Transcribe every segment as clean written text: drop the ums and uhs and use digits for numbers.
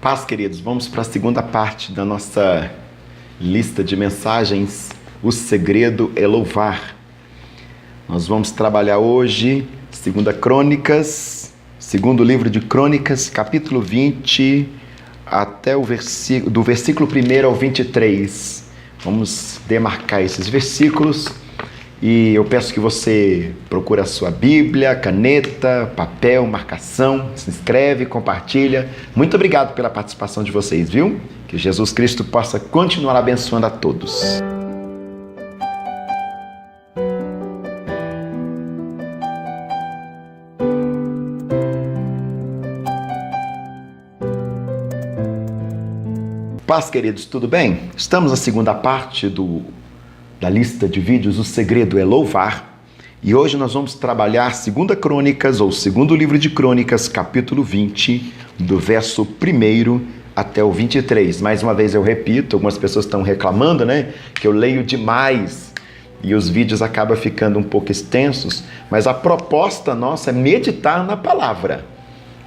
Paz, queridos, vamos para a segunda parte da nossa lista de mensagens. O segredo é louvar. Nós vamos trabalhar hoje, segundo livro de Crônicas, capítulo 20, até do versículo 1 ao 23. Vamos demarcar esses versículos e eu peço que você procure a sua Bíblia, caneta, papel, marcação, se inscreve, compartilha. Muito obrigado pela participação de vocês, viu? Que Jesus Cristo possa continuar abençoando a todos. Paz, queridos, tudo bem? Estamos na segunda parte da lista de vídeos O Segredo é Louvar, e hoje nós vamos trabalhar 2 Crônicas, ou segundo livro de Crônicas, capítulo 20, do verso 1 até o 23. Mais uma vez eu repito, algumas pessoas estão reclamando, né, que eu leio demais e os vídeos acabam ficando um pouco extensos, mas a proposta nossa é meditar na palavra,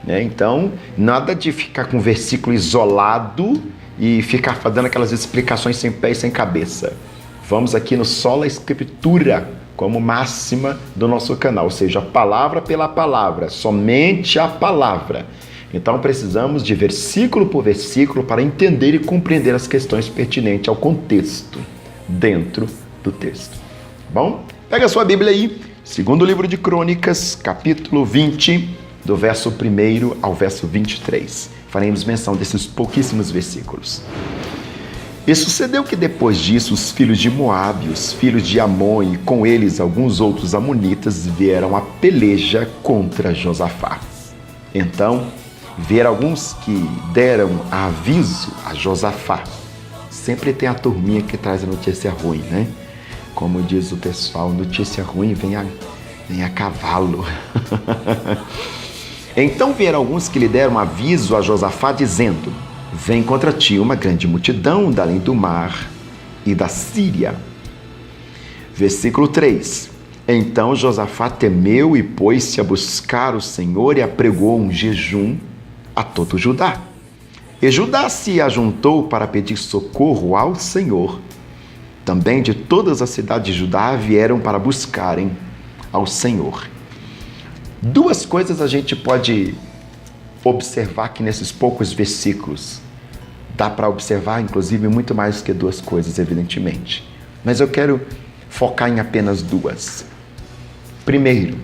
né? Então, nada de ficar com o versículo isolado e ficar dando aquelas explicações sem pé e sem cabeça. Vamos aqui no sola escritura como máxima do nosso canal, ou seja, palavra pela palavra, somente a palavra. Então precisamos de versículo por versículo para entender e compreender as questões pertinentes ao contexto dentro do texto. Bom, pega a sua Bíblia aí, segundo livro de Crônicas, capítulo 20, do verso 1 ao verso 23. Faremos menção desses pouquíssimos versículos. E sucedeu que depois disso os filhos de Moabe, os filhos de Amon e com eles alguns outros amonitas vieram a peleja contra Josafá. Então vieram alguns que deram aviso a Josafá. Sempre tem a turminha que traz a notícia ruim, né? Como diz o pessoal, notícia ruim vem a cavalo. Então vieram alguns que lhe deram aviso a Josafá, dizendo: vem contra ti uma grande multidão da além do mar e da Síria. Versículo 3. Então Josafá temeu e pôs-se a buscar o Senhor e apregou um jejum a todo Judá. E Judá se ajuntou para pedir socorro ao Senhor. Também de todas as cidades de Judá vieram para buscarem ao Senhor. Duas coisas a gente pode observar aqui nesses poucos versículos. Dá para observar, inclusive, muito mais que duas coisas, evidentemente. Mas eu quero focar em apenas duas. Primeiro,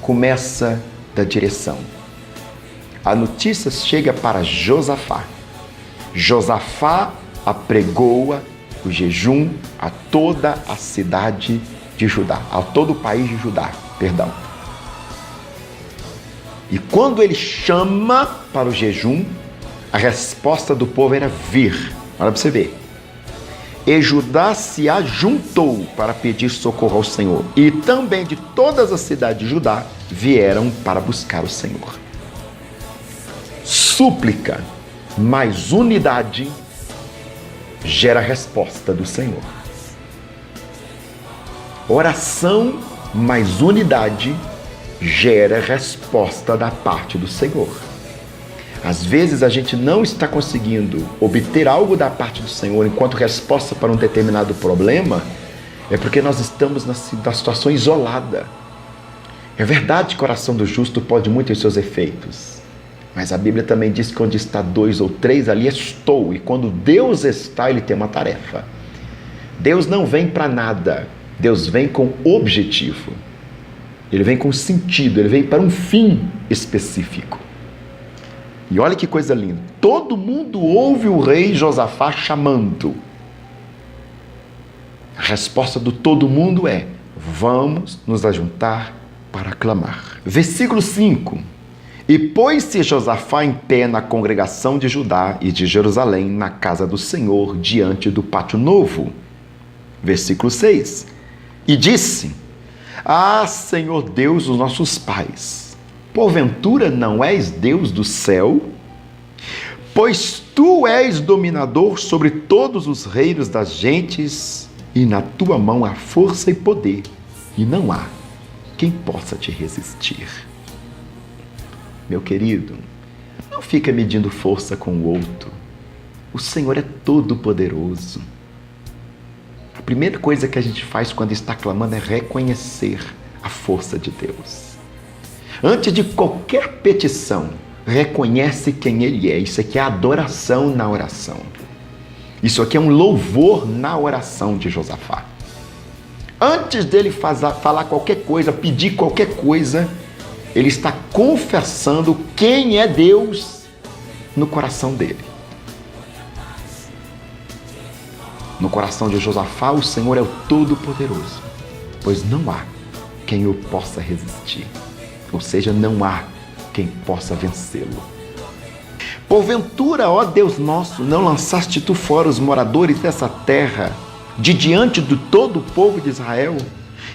começa da direção. A notícia chega para Josafá. Josafá apregoa o jejum a toda a cidade de Judá, a todo o país de Judá, perdão. E quando ele chama para o jejum, a resposta do povo era vir. Olha para você ver. E Judá se ajuntou para pedir socorro ao Senhor. E também de todas as cidades de Judá vieram para buscar o Senhor. Súplica mais unidade gera resposta do Senhor. Oração mais unidade gera resposta da parte do Senhor. Às vezes a gente não está conseguindo obter algo da parte do Senhor enquanto resposta para um determinado problema, é porque nós estamos na situação isolada. É verdade que a oração do justo pode muito em seus efeitos, mas a Bíblia também diz que onde está 2 ou 3, ali estou. E quando Deus está, Ele tem uma tarefa. Deus não vem para nada, Deus vem com objetivo. Ele vem com sentido, ele vem para um fim específico. E olha que coisa linda. Todo mundo ouve o rei Josafá chamando. A resposta do todo mundo é: vamos nos ajuntar para clamar. Versículo 5. E pôs-se Josafá em pé na congregação de Judá e de Jerusalém, na casa do Senhor, diante do pátio novo. Versículo 6. E disse: ah, Senhor Deus dos nossos pais, porventura não és Deus do céu? Pois tu és dominador sobre todos os reinos das gentes, e na tua mão há força e poder, e não há quem possa te resistir. Meu querido, Não fica medindo força com o outro. O Senhor é todo poderoso. A primeira coisa que a gente faz quando está clamando é reconhecer a força de Deus. Antes de qualquer petição, reconhece quem Ele é. Isso aqui é adoração na oração. Isso aqui é um louvor na oração de Josafá. Antes dele falar qualquer coisa, pedir qualquer coisa, ele está confessando quem é Deus no coração dele. No coração de Josafá, o Senhor é o Todo-Poderoso, pois não há quem o possa resistir. Ou seja, não há quem possa vencê-lo. Porventura, ó Deus nosso, não lançaste tu fora os moradores dessa terra, de diante de todo o povo de Israel,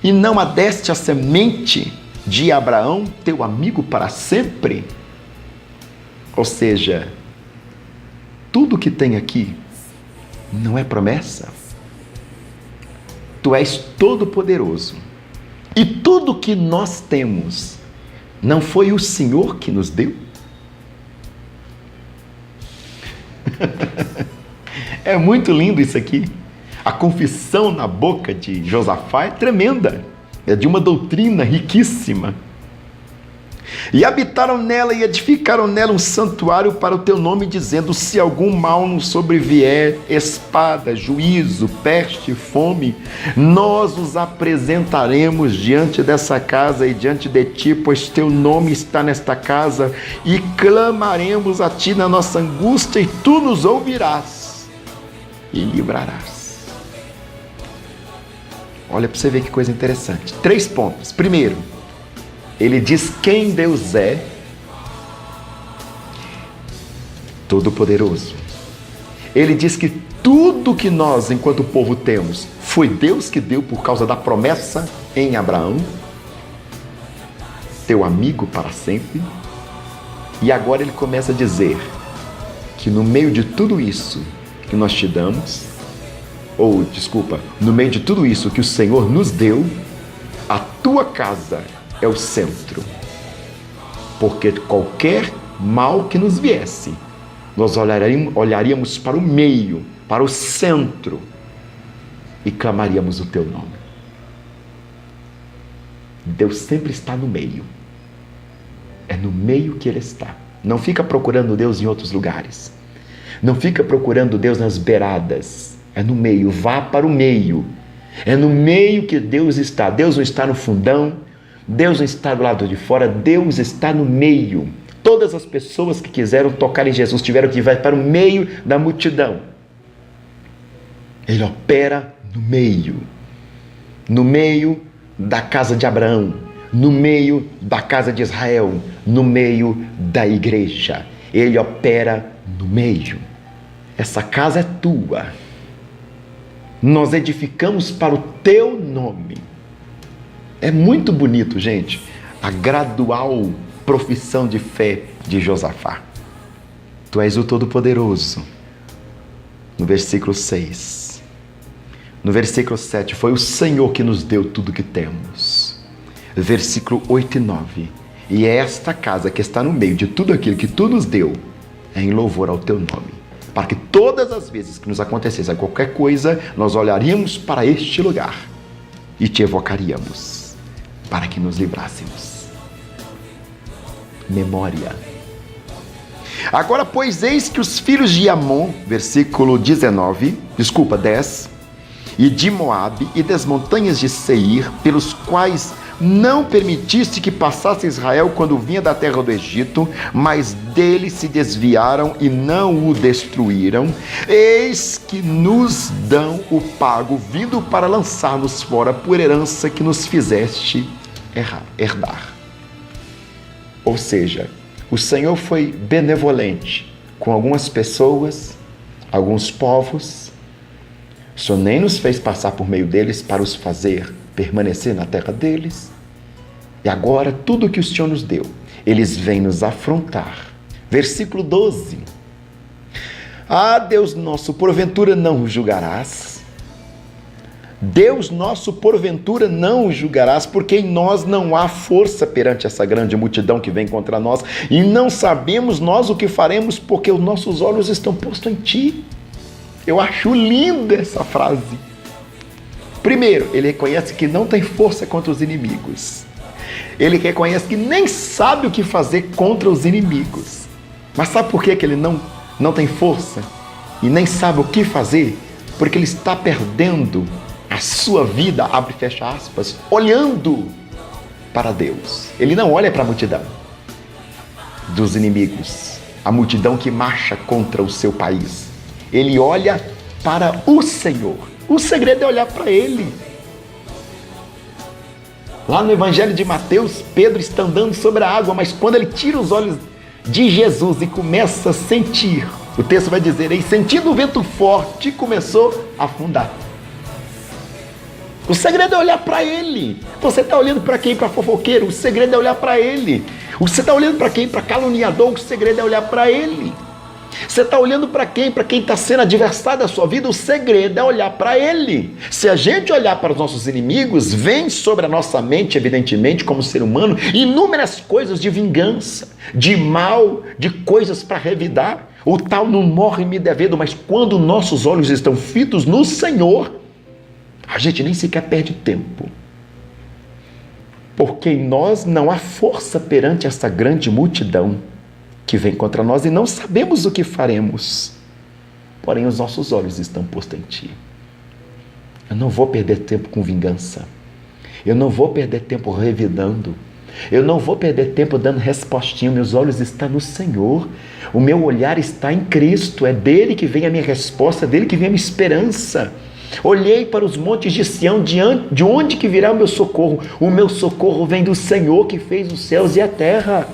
e não adeste a semente de Abraão, teu amigo para sempre? Ou seja, tudo que tem aqui não é promessa. Tu és todo-poderoso. E tudo que nós temos, não foi o Senhor que nos deu? É muito lindo isso aqui. A confissão na boca de Josafá é tremenda. É de uma doutrina riquíssima. E habitaram nela e edificaram nela um santuário para o teu nome, dizendo: se algum mal nos sobrevier, espada, juízo, peste, fome, nós os apresentaremos diante dessa casa e diante de ti, pois teu nome está nesta casa, e clamaremos a ti na nossa angústia, e tu nos ouvirás e livrarás. Olha para você ver que coisa interessante. 3 pontos. Primeiro, ele diz quem Deus é, todo-poderoso. Ele diz que tudo que nós, enquanto povo, temos, foi Deus que deu por causa da promessa em Abraão, teu amigo para sempre. E agora ele começa a dizer que no meio de tudo isso que nós te damos, no meio de tudo isso que o Senhor nos deu, a tua casa é o centro. Porque qualquer mal que nos viesse, nós olharíamos para o meio, para o centro, e clamaríamos o teu nome. Deus sempre está no meio. É no meio que Ele está. Não fica procurando Deus em outros lugares. Não fica procurando Deus nas beiradas. É no meio, vá para o meio. É no meio que Deus está. Deus não está no fundão, Deus não está do lado de fora, Deus está no meio. Todas as pessoas que quiseram tocar em Jesus tiveram que ir para o meio da multidão. Ele opera no meio da casa de Abraão, no meio da casa de Israel, no meio da igreja. Ele opera no meio. Essa casa é tua. Nós edificamos para o teu nome. É muito bonito, gente, a gradual profissão de fé de Josafá. Tu és o Todo-Poderoso. No versículo 6. No versículo 7, foi o Senhor que nos deu tudo que temos. Versículo 8 e 9. E é esta casa que está no meio de tudo aquilo que tu nos deu, é em louvor ao teu nome. Para que todas as vezes que nos acontecesse qualquer coisa, nós olharíamos para este lugar e te evocaríamos, para que nos livrássemos. Memória. Agora, pois, eis que os filhos de Amon, versículo 10, e de Moabe e das montanhas de Seir, pelos quais não permitiste que passasse Israel quando vinha da terra do Egito, mas dele se desviaram e não o destruíram, eis que nos dão o pago, vindo para lançar-nos fora por herança que nos fizeste herdar. Ou seja, o Senhor foi benevolente com algumas pessoas, alguns povos. O Senhor nem nos fez passar por meio deles para os fazer permanecer na terra deles. E agora, tudo que o Senhor nos deu, eles vêm nos afrontar. Versículo 12. Ah, Deus nosso, porventura não o julgarás? Deus nosso, porventura, não o julgarás, porque em nós não há força perante essa grande multidão que vem contra nós, e não sabemos nós o que faremos, porque os nossos olhos estão postos em ti. Eu acho linda essa frase. Primeiro, ele reconhece que não tem força contra os inimigos. Ele reconhece que nem sabe o que fazer contra os inimigos. Mas sabe por que ele não tem força e nem sabe o que fazer? Porque ele está perdendo a sua vida, abre e fecha aspas, olhando para Deus. Ele não olha para a multidão dos inimigos, a multidão que marcha contra o seu país. Ele olha para o Senhor. O segredo é olhar para Ele. Lá no Evangelho de Mateus, Pedro está andando sobre a água, mas quando ele tira os olhos de Jesus e começa a sentir, o texto vai dizer, e sentindo o vento forte, começou a afundar. O segredo é olhar para Ele. Você está olhando para quem? Para fofoqueiro? O segredo é olhar para Ele. Você está olhando para quem? Para caluniador? O segredo é olhar para Ele. Você está olhando para quem? Para quem está sendo adversário da sua vida? O segredo é olhar para Ele. Se a gente olhar para os nossos inimigos, vem sobre a nossa mente, evidentemente, como ser humano, inúmeras coisas de vingança, de mal, de coisas para revidar. O tal não morre me devendo, mas quando nossos olhos estão fitos no Senhor, a gente nem sequer perde tempo. Porque em nós não há força perante essa grande multidão que vem contra nós e não sabemos o que faremos. Porém, os nossos olhos estão postos em Ti. Eu não vou perder tempo com vingança. Eu não vou perder tempo revidando. Eu não vou perder tempo dando respostinha. Meus olhos estão no Senhor. O meu olhar está em Cristo. É dele que vem a minha resposta, é dele que vem a minha esperança. Olhei para os montes de Sião, de onde que virá o meu socorro? O meu socorro vem do Senhor que fez os céus e a terra.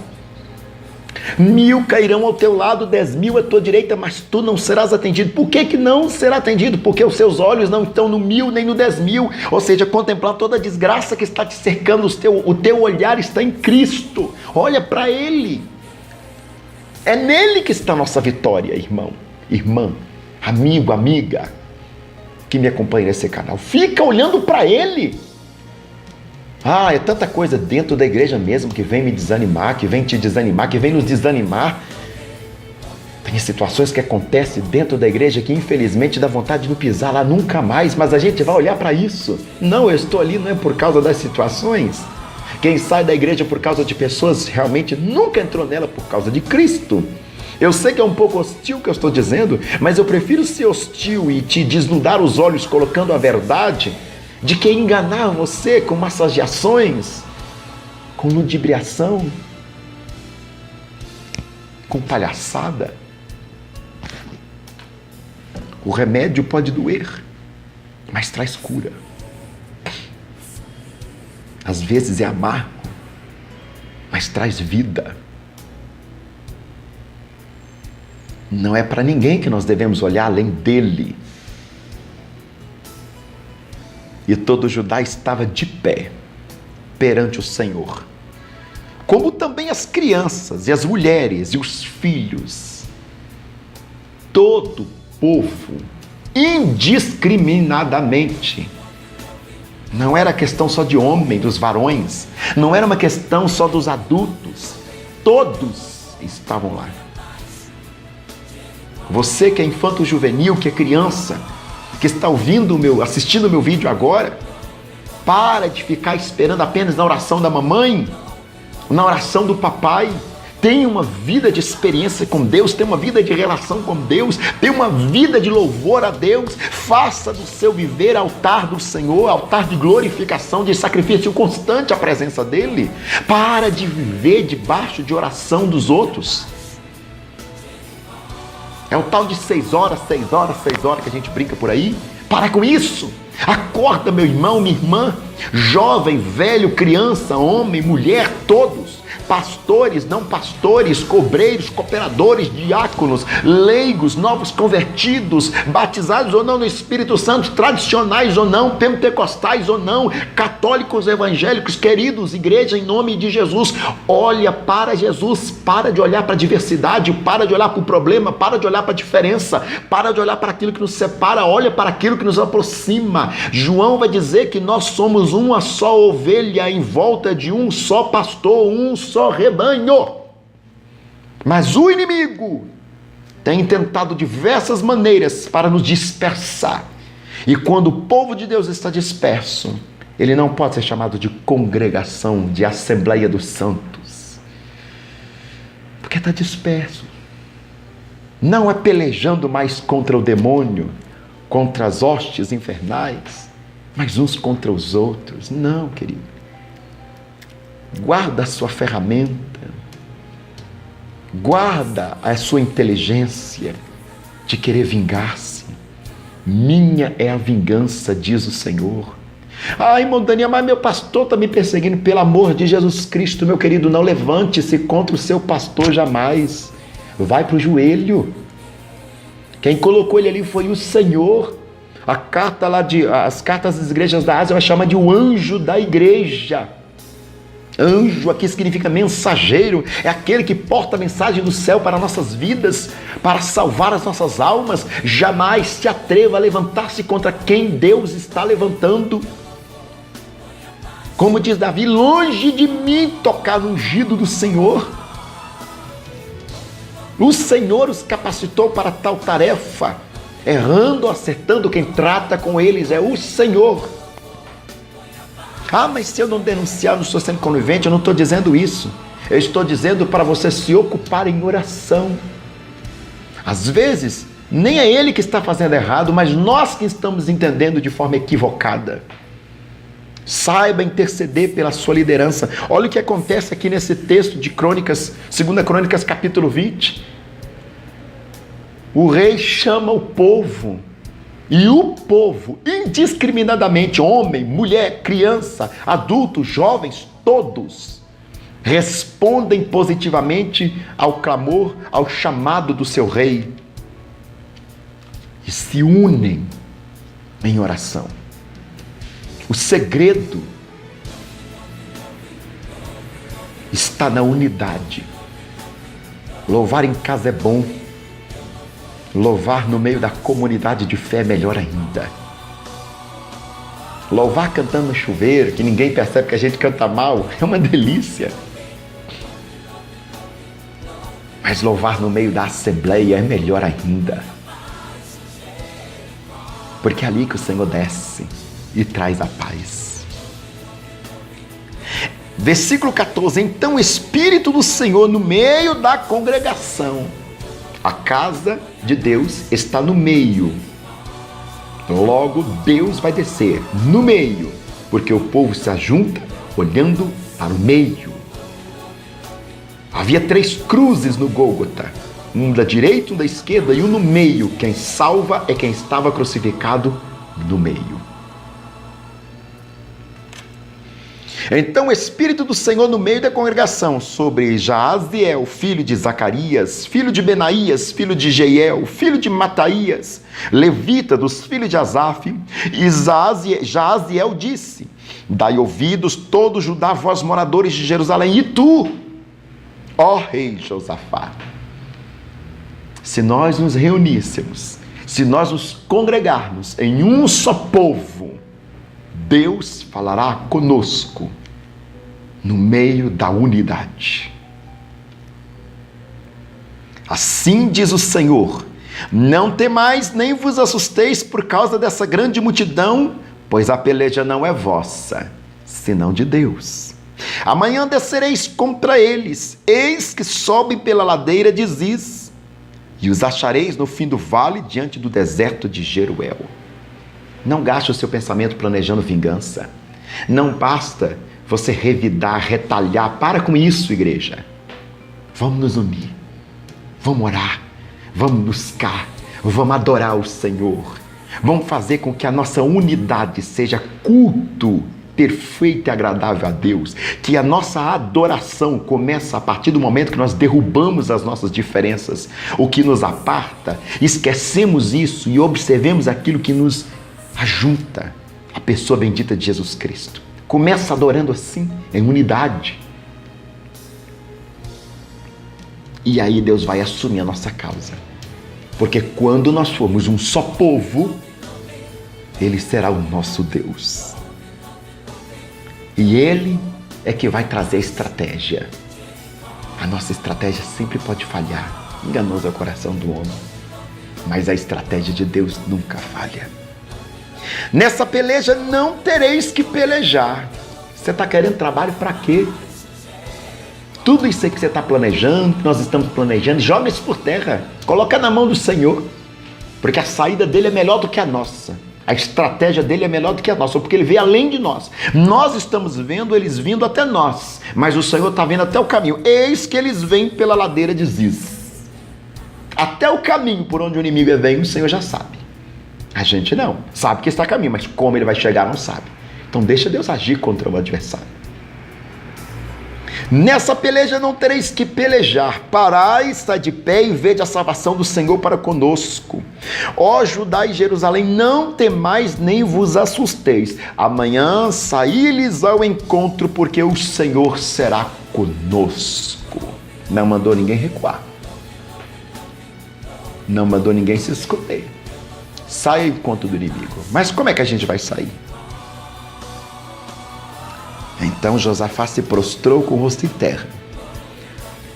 1000 cairão ao teu lado, 10.000 à tua direita, mas tu não serás atendido. Por que não será atendido? Porque os seus olhos não estão no 1000 nem no 10.000, ou seja, contemplando toda a desgraça que está te cercando, o teu olhar está em Cristo. Olha para Ele. É nele que está a nossa vitória, irmão, irmã, amigo, amiga, que me acompanha nesse canal. Fica olhando para Ele. É tanta coisa dentro da igreja mesmo que vem me desanimar, que vem te desanimar, que vem nos desanimar. Tem situações que acontecem dentro da igreja que infelizmente dá vontade de não pisar lá nunca mais, mas a gente vai olhar para isso. Não, eu estou ali não é por causa das situações. Quem sai da igreja por causa de pessoas realmente nunca entrou nela por causa de Cristo. Eu sei que é um pouco hostil o que eu estou dizendo, mas eu prefiro ser hostil e te desnudar os olhos colocando a verdade de que enganar você com massageações, com ludibriação, com palhaçada. O remédio pode doer, mas traz cura. Às vezes é amargo, mas traz vida. Não é para ninguém que nós devemos olhar além dele. E todo Judá estava de pé perante o Senhor, como também as crianças e as mulheres e os filhos, todo o povo, indiscriminadamente. Não era questão só de homem, dos varões, não era uma questão só dos adultos, todos estavam lá. Você que é infanto-juvenil, que é criança, que está assistindo o meu vídeo agora, para de ficar esperando apenas na oração da mamãe, na oração do papai. Tenha uma vida de experiência com Deus, tenha uma vida de relação com Deus, tenha uma vida de louvor a Deus. Faça do seu viver altar do Senhor, altar de glorificação, de sacrifício constante à presença dEle. Para de viver debaixo de oração dos outros. É o tal de 6 horas que a gente brinca por aí. Para com isso. Acorda, meu irmão, minha irmã, jovem, velho, criança, homem, mulher, todos. pastores, não pastores, cobreiros, cooperadores, diáconos, leigos, novos convertidos, batizados ou não no Espírito Santo, tradicionais ou não, pentecostais ou não, católicos, evangélicos, queridos, igreja, em nome de Jesus, olha para Jesus, para de olhar para a diversidade, para de olhar para o problema, para de olhar para a diferença, para de olhar para aquilo que nos separa, olha para aquilo que nos aproxima. João vai dizer que nós somos uma só ovelha em volta de um só pastor, um só rebanho. Mas o inimigo tem tentado diversas maneiras para nos dispersar. E quando o povo de Deus está disperso, ele não pode ser chamado de congregação, de Assembleia dos Santos, porque está disperso. Não é pelejando mais contra o demônio, contra as hostes infernais, mas uns contra os outros. Não, querido. Guarda a sua ferramenta, guarda a sua inteligência de querer vingar-se. Minha é a vingança, diz o Senhor. Ai, irmão Daniel, mas meu pastor está me perseguindo. Pelo amor de Jesus Cristo, meu querido, não levante-se contra o seu pastor jamais. Vai para o joelho. Quem colocou ele ali foi o Senhor. As cartas das igrejas da Ásia chama de o anjo da igreja. Anjo aqui significa mensageiro, é aquele que porta a mensagem do céu para nossas vidas, para salvar as nossas almas. Jamais se atreva a levantar-se contra quem Deus está levantando. Como diz Davi, longe de mim tocar no ungido do Senhor. O Senhor os capacitou para tal tarefa, errando, acertando, quem trata com eles é o Senhor. Ah, mas se eu não denunciar, eu não estou sendo conivente. Eu não estou dizendo isso. Eu estou dizendo para você se ocupar em oração. Às vezes, nem é ele que está fazendo errado, mas nós que estamos entendendo de forma equivocada. Saiba interceder pela sua liderança. Olha o que acontece aqui nesse texto de Crônicas, 2 Crônicas capítulo 20. O rei chama o povo, e o povo, indiscriminadamente, homem, mulher, criança, adultos, jovens, todos, respondem positivamente ao clamor, ao chamado do seu rei, e se unem em oração. O segredo está na unidade. Louvar em casa é bom. Louvar no meio da comunidade de fé é melhor ainda. Louvar cantando no chuveiro, que ninguém percebe que a gente canta mal, é uma delícia. Mas louvar no meio da assembleia é melhor ainda. Porque é ali que o Senhor desce e traz a paz. Versículo 14. Então o Espírito do Senhor no meio da congregação. A casa de Deus está no meio. Logo Deus vai descer no meio, porque o povo se ajunta olhando para o meio. Havia 3 cruzes no Gólgota, um da direita, um da esquerda e um no meio. Quem salva é quem estava crucificado no meio. Então o Espírito do Senhor no meio da congregação, sobre Jaaziel, filho de Zacarias, filho de Benaías, filho de Jeiel, filho de Mataías, levita dos filhos de Asaf, e Jaaziel disse: dai ouvidos todo Judá, vós moradores de Jerusalém, e tu, ó rei Josafá. Se nós nos reuníssemos, se nós nos congregarmos em um só povo, Deus falará conosco no meio da unidade. Assim diz o Senhor: não temais nem vos assusteis por causa dessa grande multidão, pois a peleja não é vossa, senão de Deus. Amanhã descereis contra eles, eis que sobem pela ladeira de Ziz, e os achareis no fim do vale, diante do deserto de Jeruel. Não gaste o seu pensamento planejando vingança. Não basta você revidar, retalhar. Para com isso, igreja. Vamos nos unir. Vamos orar. Vamos buscar. Vamos adorar o Senhor. Vamos fazer com que a nossa unidade seja culto perfeita e agradável a Deus, que a nossa adoração começa a partir do momento que nós derrubamos as nossas diferenças, o que nos aparta, esquecemos isso e observemos aquilo que nos ajunta, a pessoa bendita de Jesus Cristo. Começa adorando assim, em unidade. E aí Deus vai assumir a nossa causa. Porque quando nós formos um só povo, Ele será o nosso Deus. E Ele é que vai trazer a estratégia. A nossa estratégia sempre pode falhar. Enganoso é o coração do homem. Mas a estratégia de Deus nunca falha. Nessa peleja não tereis que pelejar. Você está querendo trabalho para quê? Tudo isso aí que você está planejando, que nós estamos planejando, joga isso por terra. Coloca na mão do Senhor. Porque a saída dele é melhor do que a nossa. A estratégia dele é melhor do que a nossa, porque ele vê além de nós. Nós estamos vendo eles vindo até nós, mas o Senhor está vendo até o caminho. Eis que eles vêm pela ladeira de Ziz. Até o caminho por onde o inimigo vem, o Senhor já sabe. A gente não. Sabe que está a caminho, mas como ele vai chegar, não sabe. Então deixa Deus agir contra o adversário. Nessa peleja não tereis que pelejar. Parai, está de pé e vede a salvação do Senhor para conosco. Ó Judá e Jerusalém, não temais nem vos assusteis. Amanhã saí-lhes ao encontro, porque o Senhor será conosco. Não mandou ninguém recuar. Não mandou ninguém se esconder. Sai ao encontro do inimigo. Mas como é que a gente vai sair? Então Josafá se prostrou com o rosto em terra.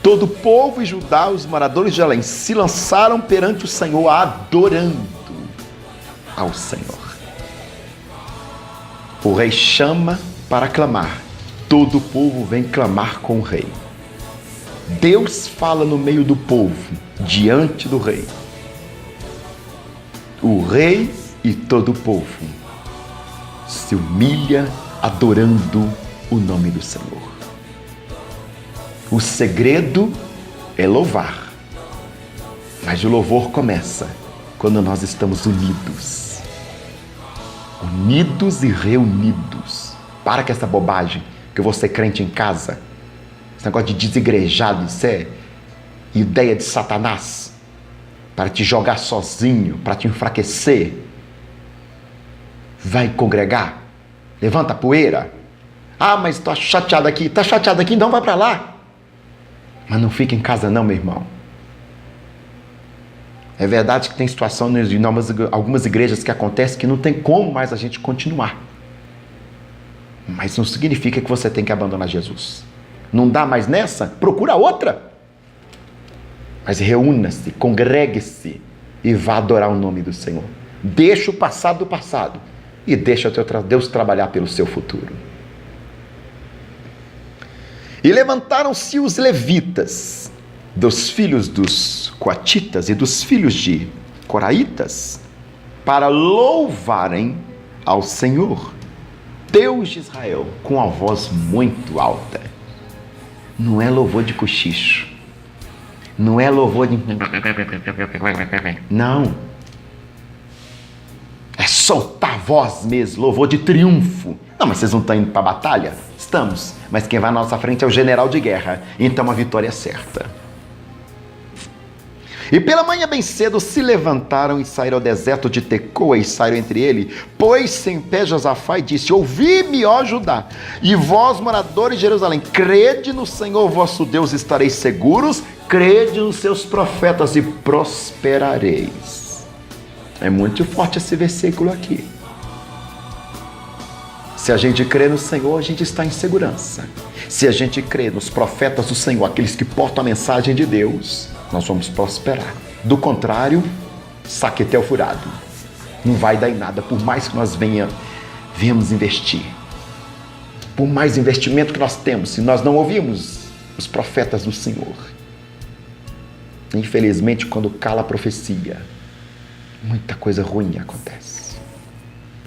Todo o povo e Judá, os moradores de Belém, se lançaram perante o Senhor, adorando ao Senhor. O rei chama para clamar. Todo o povo vem clamar com o rei. Deus fala no meio do povo, diante do rei. O rei e todo o povo se humilha adorando o nome do Senhor. O segredo é louvar, mas o louvor começa quando nós estamos unidos. Unidos e reunidos. Para com essa bobagem que você é crente em casa. Esse negócio de desigrejado, isso é ideia de Satanás para te jogar sozinho, para te enfraquecer. Vai congregar, levanta a poeira. Ah, mas estou chateado aqui. Está chateado aqui? Então vai para lá. Mas não fica em casa não, meu irmão. É verdade que tem situação em algumas igrejas que acontece que não tem como mais a gente continuar. Mas não significa que você tem que abandonar Jesus. Não dá mais nessa? Procura outra. Mas reúna-se, congregue-se e vá adorar o nome do Senhor. Deixa o passado do passado e deixa Deus trabalhar pelo seu futuro. E levantaram-se os levitas, dos filhos dos coatitas e dos filhos de coraitas, para louvarem ao Senhor, Deus de Israel, com a voz muito alta. Não é louvor de cochicho, não é louvor de... Não. É soltar a voz mesmo, louvor de triunfo. Não, mas vocês não estão indo para a batalha? Estamos, mas quem vai à nossa frente é o general de guerra, então a vitória é certa. E pela manhã bem cedo se levantaram e saíram ao deserto de Tecoa e saíram entre ele. Pôs-se em pé Josafá e disse: ouvi-me, ó Judá, e vós, moradores de Jerusalém, crede no Senhor vosso Deus, estareis seguros, crede nos seus profetas e prosperareis. É muito forte esse versículo aqui. Se a gente crê no Senhor, a gente está em segurança. Se a gente crê nos profetas do Senhor, aqueles que portam a mensagem de Deus, nós vamos prosperar. Do contrário, saquetel furado. Não vai dar em nada, por mais que nós venhamos investir. Por mais investimento que nós temos, se nós não ouvirmos os profetas do Senhor. Infelizmente, quando cala a profecia, muita coisa ruim acontece.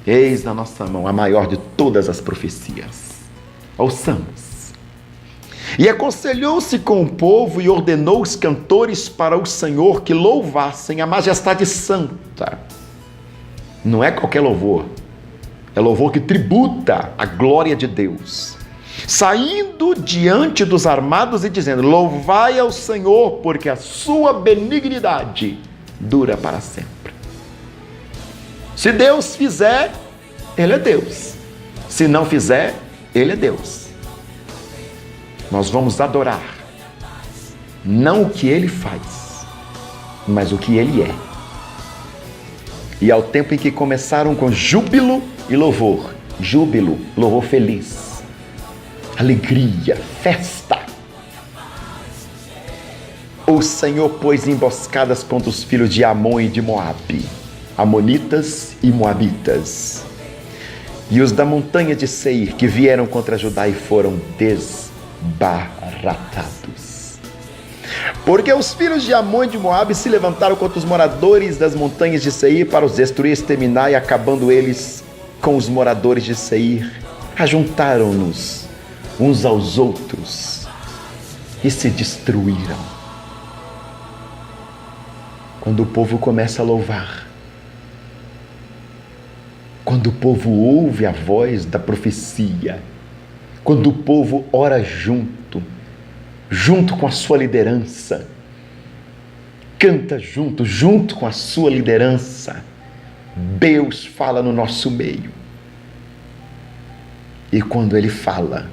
Eis na nossa mão a maior de todas as profecias. Ouçamos. E aconselhou-se com o povo e ordenou os cantores para o Senhor que louvassem a majestade santa. Não é qualquer louvor. É louvor que tributa a glória de Deus. Saindo diante dos armados e dizendo: louvai ao Senhor, porque a sua benignidade dura para sempre. Se Deus fizer, Ele é Deus. Se não fizer, Ele é Deus. Nós vamos adorar, não o que Ele faz, mas o que Ele é. E ao tempo em que começaram com júbilo e louvor, júbilo, louvor feliz, alegria, festa, o Senhor pôs emboscadas contra os filhos de Amon e de Moabe, amonitas e moabitas, e os da montanha de Seir, que vieram contra Judá e foram desbaratados. Porque os filhos de Amon e de Moabe se levantaram contra os moradores das montanhas de Seir para os destruir, exterminar, e acabando eles com os moradores de Seir, ajuntaram-nos uns aos outros e se destruíram. Quando o povo começa a louvar, quando o povo ouve a voz da profecia, quando o povo ora junto com a sua liderança, canta junto com a sua liderança, Deus fala no nosso meio. E quando Ele fala,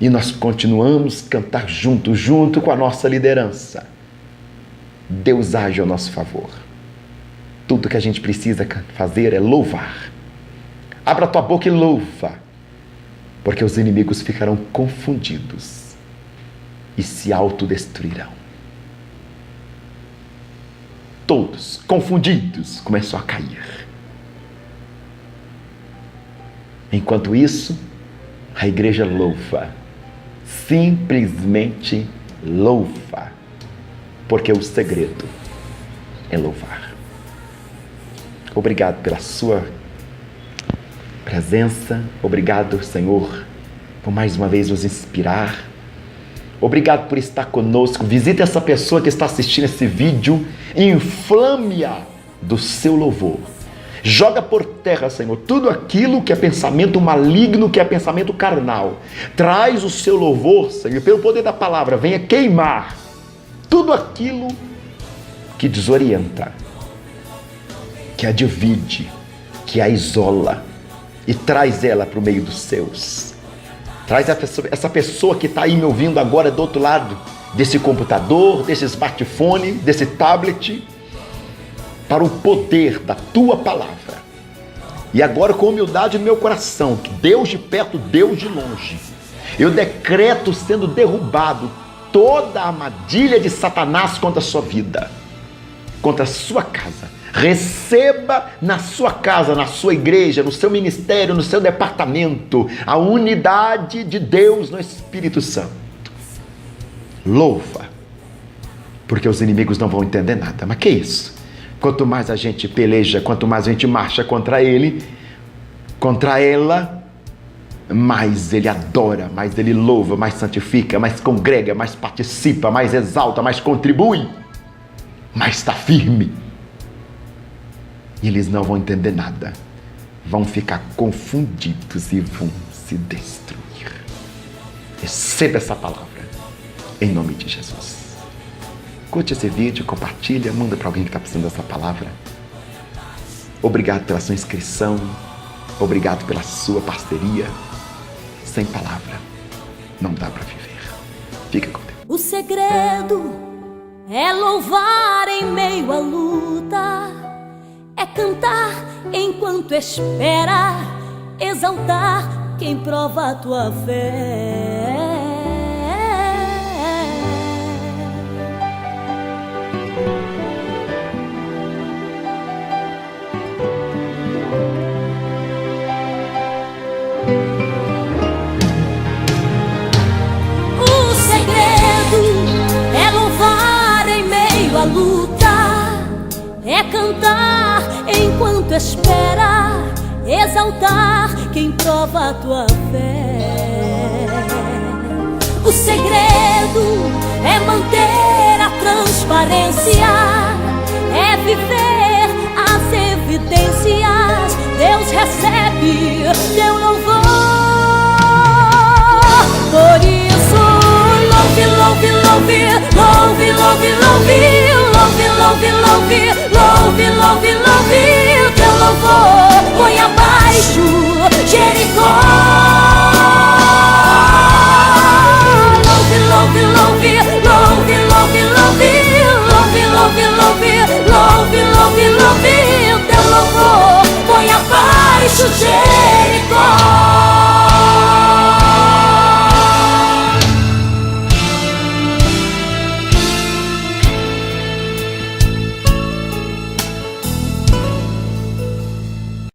e nós continuamos a cantar junto com a nossa liderança, Deus age ao nosso favor. Tudo que a gente precisa fazer é louvar. Abra a tua boca e louva, porque os inimigos ficarão confundidos e se autodestruirão. Todos confundidos começam a cair. Enquanto isso, a igreja louva, simplesmente louva, porque o segredo é louvar. Obrigado pela sua presença, obrigado, Senhor, por mais uma vez nos inspirar. Obrigado por estar conosco. Visite essa pessoa que está assistindo esse vídeo e inflame-a do seu louvor. Joga por terra, Senhor, tudo aquilo que é pensamento maligno, que é pensamento carnal. Traz o seu louvor, Senhor, pelo poder da palavra, venha queimar tudo aquilo que desorienta, que a divide, que a isola, e traz ela para o meio dos seus. Traz essa pessoa que está aí me ouvindo agora do outro lado desse computador, desse smartphone, desse tablet, para o poder da tua palavra. E agora, com humildade no meu coração, que Deus de perto, Deus de longe, eu decreto sendo derrubado toda a armadilha de Satanás contra a sua vida, contra a sua casa. Receba na sua casa, na sua igreja, no seu ministério, no seu departamento, a unidade de Deus no Espírito Santo. Louva, porque os inimigos não vão entender nada. Mas que isso? Quanto mais a gente peleja, quanto mais a gente marcha contra ele, contra ela, mais ele adora, mais ele louva, mais santifica, mais congrega, mais participa, mais exalta, mais contribui, mais está firme. E eles não vão entender nada, vão ficar confundidos e vão se destruir. Receba essa palavra, em nome de Jesus. Curte esse vídeo, compartilha, manda para alguém que está precisando dessa palavra. Obrigado pela sua inscrição, obrigado pela sua parceria. Sem palavra, não dá para viver. Fica com Deus. O segredo é louvar em meio à luta, é cantar enquanto espera, exaltar quem prova a tua fé. O segredo é louvar em meio à luta, é cantar enquanto espera, exaltar quem prova a tua fé. O segredo é manter a transparência, é viver as evidências. Deus recebe teu louvor. Por isso, louve, louve, louve, louve, louve, louve, louve, louve, louve.